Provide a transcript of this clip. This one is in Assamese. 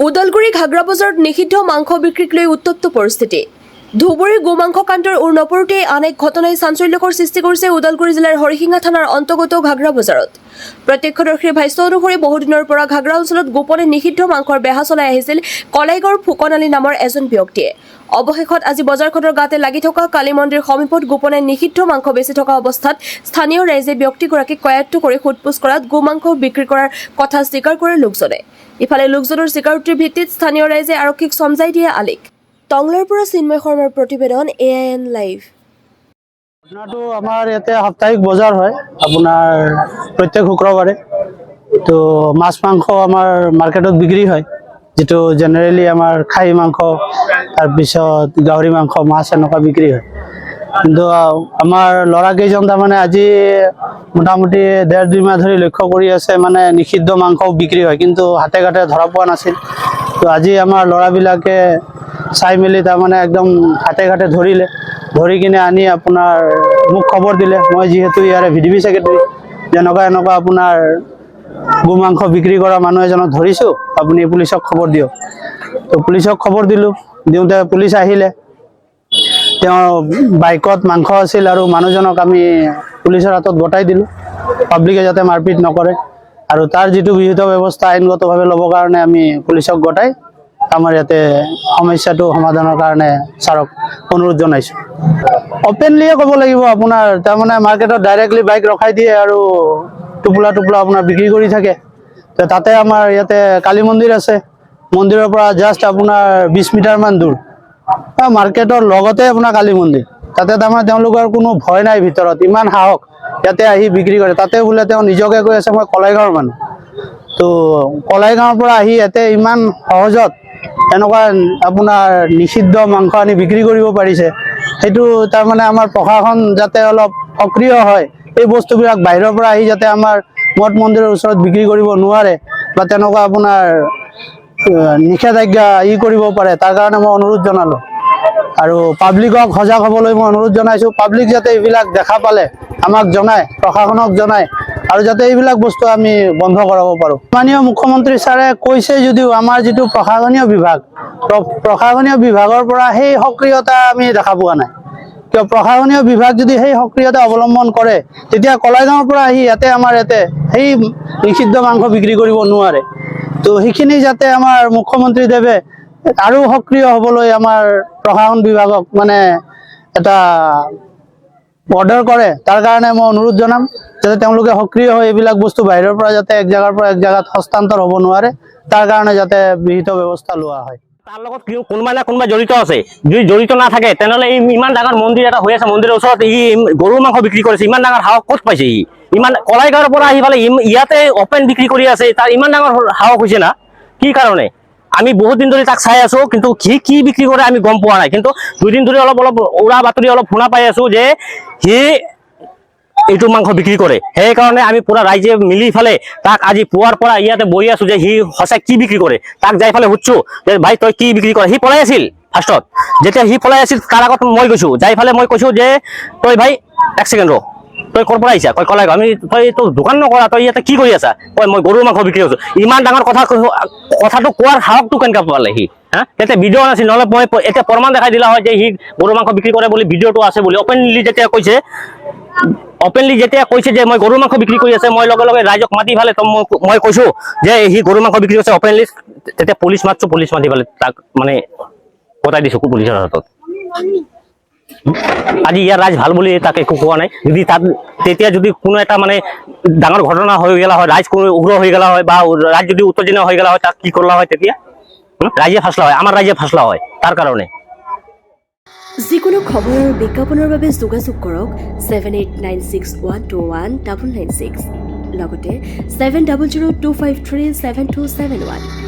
ওদালগুৰি ঘাগৰা বজাৰত নিষিদ্ধ মাংস বিক্ৰীক লৈ উত্তপ্ত পৰিস্থিতি। ধুবুৰীৰ গোমাংস কাণ্ডৰ ওৰ নপৰোতেই আন এক ঘটনাই চাঞ্চল্যকৰ সৃষ্টি কৰিছে ওদালগুৰি জিলাৰ হৰিশিঙা থানাৰ অন্তৰ্গত ঘাগৰা বজাৰত। প্ৰত্যক্ষদৰ্শীৰ ভাষ্য অনুসৰি বহুদিনৰ পৰা ঘাগৰা অঞ্চলত গোপনে নিষিদ্ধ মাংসৰ বেহা চলাই আহিছিল কলাইগাঁৱৰ ফুকন আলী নামৰ এজন ব্যক্তিয়ে। অৱশেষত আজি বজাৰখনৰ গাতে লাগি থকা কালী মন্দিৰ সমীপত গোপনে নিষিদ্ধ মাংস বেচি থকা অৱস্থাত স্থানীয় ৰাইজে ব্যক্তিগৰাকীক কয়াত্ত কৰি সোধপোছ কৰাত গোমাংস বিক্ৰী কৰাৰ কথা স্বীকাৰ কৰে লোকজনে। ইফালে লোকজনৰ স্বীকাৰোক্তিৰ ভিত্তিত স্থানীয় ৰাইজে আৰক্ষীক সমজাই দিয়ে আলিক। টংলাৰ পৰা চিন্ময় শৰ্মাৰ প্ৰতিবেদন AIN লাইভ। আপোনাৰটো আমাৰ ইয়াতে সাপ্তাহিক বজাৰ হয় আপোনাৰ প্ৰত্যেক শুক্ৰবাৰে। তো মাছ মাংস আমাৰ মাৰ্কেটত বিক্ৰী হয়, যেটো জেনেৰেলি আমাৰ খাহী মাংস তাৰপিছত গাহৰি মাংস মাছ এনেকুৱা বিক্ৰী হয়। কিন্তু আমাৰ ল'ৰাকেইজন তাৰমানে আজি মোটামুটি 1.5-2 মাহ ধৰি লক্ষ্য কৰি আছে, মানে নিষিদ্ধ মাংস বিক্ৰী হয় কিন্তু হাতে ঘাটে ধৰা পোৱা নাছিল। তো আজি আমাৰ ল'ৰাবিলাকে চাই মেলি তাৰমানে একদম হাতে ঘাটে ধৰি কিনে আনি আপোনাৰ মোক খবৰ দিলে। মই যিহেতু ইয়াৰে VDP ছেক্ৰেটাৰী, এনেকুৱা আপোনাৰ গোমাংস বিক্ৰী কৰা মানুহ এজনক ধৰিছোঁ, আপুনি পুলিচক খবৰ দিয়ক। তো পুলিচক খবৰ দিলোঁ, দিওঁতে পুলিচ আহিলে। তেওঁ বাইকত মাংস আছিল আৰু মানুহজনক আমি পুলিচৰ হাতত গতাই দিলোঁ, পাব্লিকে যাতে মাৰপিট নকৰে। আৰু তাৰ যিটো বিহিত ব্যৱস্থা আইনগতভাৱে ল'বৰ কাৰণে আমি পুলিচক গতাই আমাৰ ইয়াতে সমস্যাটো সমাধানৰ কাৰণে ছাৰক অনুৰোধ জনাইছোঁ। অপেনলিয়ে ক'ব লাগিব আপোনাৰ, তাৰমানে মাৰ্কেটত ডাইৰেক্টলি বাইক ৰখাই দিয়ে আৰু টোপোলা আপোনাৰ বিক্ৰী কৰি থাকে। তো তাতে আমাৰ ইয়াতে কালী মন্দিৰ আছে, মন্দিৰৰ পৰা জাষ্ট আপোনাৰ 20 মিটাৰমান দূৰ, মাৰ্কেটৰ লগতে আপোনাৰ কালী মন্দিৰ। তাতে তাৰমানে তেওঁলোকৰ কোনো ভয় নাই, ভিতৰত ইমান সাহস ইয়াতে আহি বিক্ৰী কৰে। তাতে বোলে তেওঁ নিজকে কৈ আছে মই কলাইগাঁৱৰ মানুহ। তো কলাইগাঁৱৰ পৰা আহি ইয়াতে ইমান সহজত এনেকুৱা আপোনাৰ নিষিদ্ধ মাংস আনি বিক্ৰী কৰিব পাৰিছে, সেইটো তাৰমানে আমাৰ প্ৰশাসন যাতে অলপ সক্ৰিয় হয়, এই বস্তুবিলাক বাহিৰৰ পৰা আহি যাতে আমাৰ মঠ মন্দিৰৰ ওচৰত বিক্ৰী কৰিব নোৱাৰে বা তেনেকুৱা আপোনাৰ নিষেধাজ্ঞা কৰিব পাৰে, তাৰ কাৰণে মই অনুৰোধ জনালোঁ। আৰু পাব্লিকক সজাগ হ'বলৈ মই অনুৰোধ জনাইছোঁ। পাব্লিক যাতে এইবিলাক দেখা পালে আমাক জনায়, প্ৰশাসনক জনায়, আৰু যাতে এইবিলাক বস্তু আমি বন্ধ কৰাব পাৰোঁ। মাননীয় মুখ্যমন্ত্ৰী ছাৰে কৈছে যদিও আমাৰ যিটো প্ৰশাসনীয় বিভাগৰ পৰা সেই সক্ৰিয়তা আমি দেখা পোৱা নাই। কিয় প্ৰশাসনীয় বিভাগ যদি সেই সক্ৰিয়তা অৱলম্বন কৰে, তেতিয়া কলাইগাঁৱৰ পৰা আহি আমাৰ ইয়াতে সেই নিষিদ্ধ মাংস বিক্ৰী কৰিব নোৱাৰে। তো সেইখিনি যাতে আমাৰ মুখ্যমন্ত্ৰীদেৱে আৰু সক্ৰিয় হ'বলৈ আমাৰ প্ৰশাসন বিভাগক মানে এটা অৰ্ডাৰ কৰে, তাৰ কাৰণে মই অনুৰোধ জনাম যাতে তেওঁলোকে সক্ৰিয় হৈ এইবিলাক বস্তু বাহিৰৰ পৰা যাতে এক জেগাৰ পৰা এক জেগাত হস্তান্তৰ হ'ব নোৱাৰে, তাৰ কাৰণে যাতে বিহিত ব্যৱস্থা লোৱা হয়। তাৰ লগত কোনোবা না কোনোবা জড়িত আছে, যদি জড়িত নাথাকে তেনেহ'লে ইমান ডাঙৰ মন্দিৰ এটা হৈ আছে, মন্দিৰৰ ওচৰত গৰু মাংস বিক্ৰী কৰিছে, ইমান ডাঙৰ সাহস ক'ত পাইছে? ইমান কলাইগাঁৱৰ পৰা আহি পেলাই ইয়াতে অপেন বিক্ৰী কৰি আছে, তাৰ ইমান ডাঙৰ সাহস হৈছে না? কি কাৰণে? আমি বহুত দিন ধৰি তাক চাই আছো, কিন্তু কি বিক্ৰী কৰে আমি গম পোৱা নাই। কিন্তু 2 দিন ধৰি অলপ উৰা বাতৰি অলপ শুনা পাই আছো যে সি এইটো মাংস বিক্ৰী কৰে। সেইকাৰণে আমি পুৰা ৰাইজে মিলি ফালে তাক আজি পুৱাৰ পৰা ইয়াতে বহি আছো যে সি সঁচাই কি বিক্ৰী কৰে। তাক যাই ফালে সুধছো যে ভাই তই কি বিক্ৰী কৰে? সি পলাই আছিল ফাৰ্ষ্টত। যেতিয়া সি পলাই আছিল তাৰ আগত মই গৈছো, যাই ফালে মই কৈছো যে তই ভাই 1 ছেকেণ্ড ৰ, তই ক'ৰ পৰা আহিছা? কয় কলাইগাঁও। আমি তই তোৰ দোকান নকৰা, তই ইয়াতে কি কৰি আছা? কয় মই গৰুৰ মাংস বিক্ৰী কৰিছো। ইমান ডাঙৰ কথাটো কোৱাৰ সাহসটো কেনেকৈ পালে সি? তেতিয়া ভিডিঅ' নাছিল, নহ'লে মই এতিয়া প্ৰমাণ দেখাই দিলা হয় যে সি গৰু মাংস বিক্ৰী কৰে বুলি, ভিডিঅ'টো আছে বুলি। অপেনলি যেতিয়া কৈছে যে মই গৰু মাংস বিক্ৰী কৰি আছে, মই লগে লগে ৰাইজক মাতি ফালে মই কৈছো যে সি গৰু মাংস বিক্ৰী কৰিছে অপেনলি। তেতিয়া পুলিচ মাতিছো, পুলিচ মাতি ফালে তাক মানে গতাই দিছো পুলিচৰ হাতত। আজি ইয়াৰ ৰাইজ ভাল বুলি তাক একো কোৱা নাই। যদি তেতিয়া যদি কোনো এটা মানে ডাঙৰ ঘটনা হৈ গলা হয়, ৰাইজ কোনো উগ্ৰ হৈ গলা হয় বা ৰাইজ যদি উত্তেজনা হৈ গলা হয়, তাক কি কৰলা হয়? তেতিয়া ৰাইজে ফাঁচলা হয়, আমাৰ ৰাইজে ফাঁচলা হয়। তাৰ কাৰণে যিকোনো খবৰ আৰু বিজ্ঞাপনৰ বাবে যোগাযোগ কৰক 7896121996, লগতে 7002537271।